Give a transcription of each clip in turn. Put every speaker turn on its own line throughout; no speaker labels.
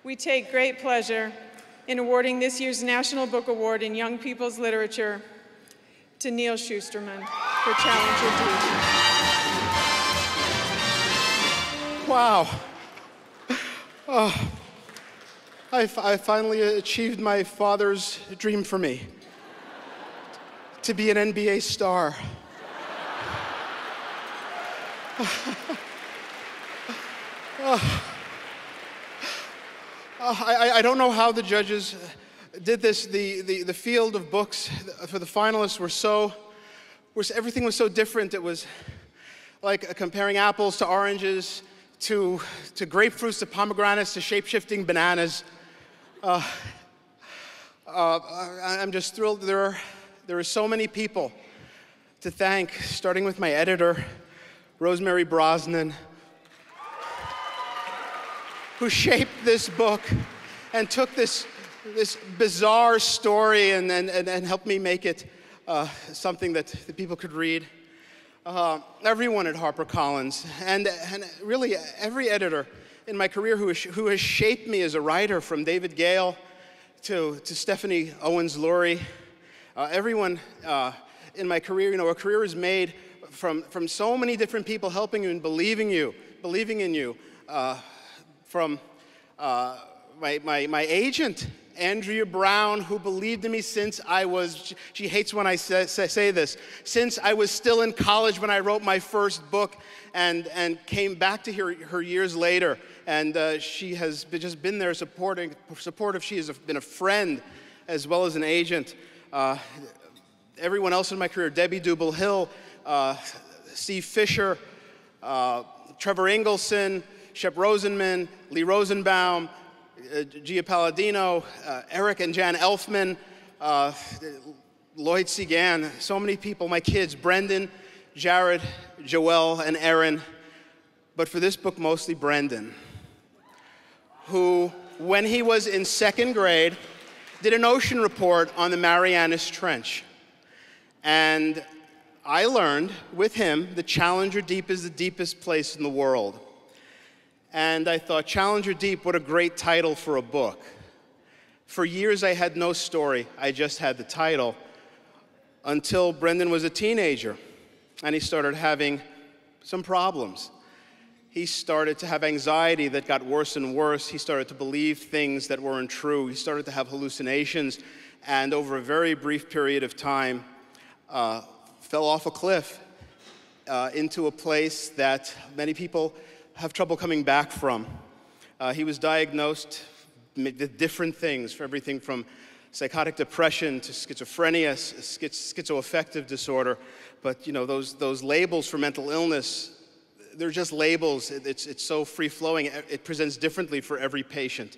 We take great pleasure in awarding this year's National Book Award in Young People's Literature to Neal Shusterman for Challenger Deep.
Wow. Oh, I finally achieved my father's dream for me, to be an NBA star. I don't know how the judges did this. The field of books for the finalists everything was so different. It was like comparing apples to oranges, to grapefruits, to pomegranates, to shape-shifting bananas. I'm just thrilled. There are so many people to thank, starting with my editor, Rosemary Brosnan, who shaped this book and took this bizarre story and helped me make it something that the people could read. Everyone at HarperCollins, and really every editor in my career who has shaped me as a writer, from David Gale to Stephanie Owens-Lurie. Everyone in my career, a career is made from so many different people helping you and believing in you. From my agent, Andrea Brown, who believed in me since I was, she hates when I say this, since I was still in college when I wrote my first book, and came back to her years later. And she has just been there supportive. She has been a friend as well as an agent. Everyone else in my career, Debbie Dubel-Hill, Steve Fisher, Trevor Ingleson, Shep Rosenman, Lee Rosenbaum, Gia Palladino, Eric and Jan Elfman, Lloyd Segan, so many people, my kids, Brendan, Jared, Joelle, and Erin. But for this book, mostly Brendan, who, when he was in second grade, did an ocean report on the Marianas Trench. And I learned with him that Challenger Deep is the deepest place in the world. And I thought, Challenger Deep, what a great title for a book. For years, I had no story. I just had the title, until Brendan was a teenager, and he started having some problems. He started to have anxiety that got worse and worse. He started to believe things that weren't true. He started to have hallucinations, and over a very brief period of time, fell off a cliff into a place that many people have trouble coming back from. He was diagnosed with different things, for everything from psychotic depression to schizophrenia, schizoaffective disorder. But those labels for mental illness, they're just labels. It's so free-flowing. It presents differently for every patient.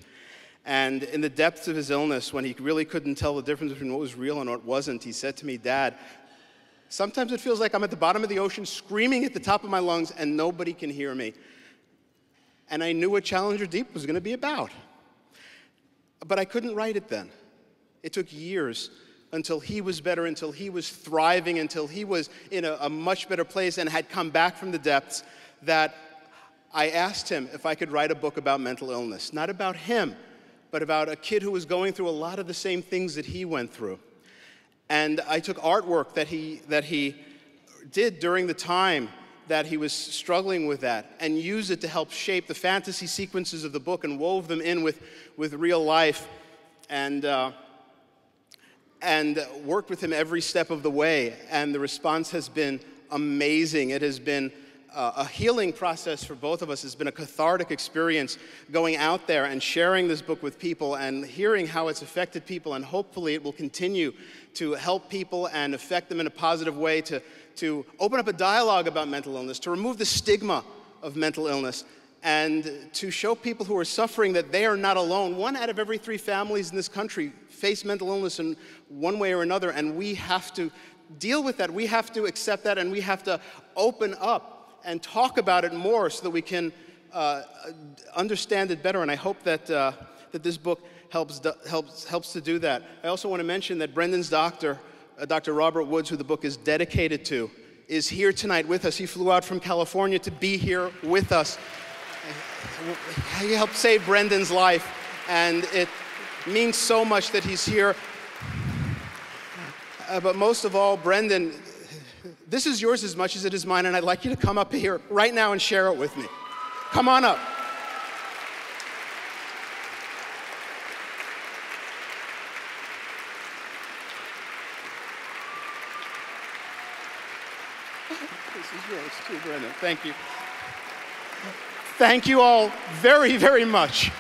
And in the depths of his illness, when he really couldn't tell the difference between what was real and what wasn't, he said to me, "Dad, sometimes it feels like I'm at the bottom of the ocean screaming at the top of my lungs and nobody can hear me." And I knew what Challenger Deep was going to be about. But I couldn't write it then. It took years until he was better, until he was thriving, until he was in a much better place and had come back from the depths, that I asked him if I could write a book about mental illness. Not about him, but about a kid who was going through a lot of the same things that he went through. And I took artwork that he did during the time that he was struggling with that, and used it to help shape the fantasy sequences of the book and wove them in with real life, and worked with him every step of the way. And the response has been amazing. It has been a healing process for both of us. It's been a cathartic experience going out there and sharing this book with people and hearing how it's affected people, and hopefully it will continue to help people and affect them in a positive way, to open up a dialogue about mental illness, to remove the stigma of mental illness, and to show people who are suffering that they are not alone. 1 out of every 3 families in this country face mental illness in one way or another, and we have to deal with that. We have to accept that, and we have to open up and talk about it more so that we can understand it better. And I hope that this book helps to do that. I also want to mention that Brendan's doctor, Dr. Robert Woods, who the book is dedicated to, is here tonight with us. He flew out from California to be here with us. He helped save Brendan's life. and it means so much that he's here. But most of all, Brendan, this is yours as much as it is mine, and I'd like you to come up here right now and share it with me. Come on up. This is yours too, Brendan. Thank you. Thank you all very, very much.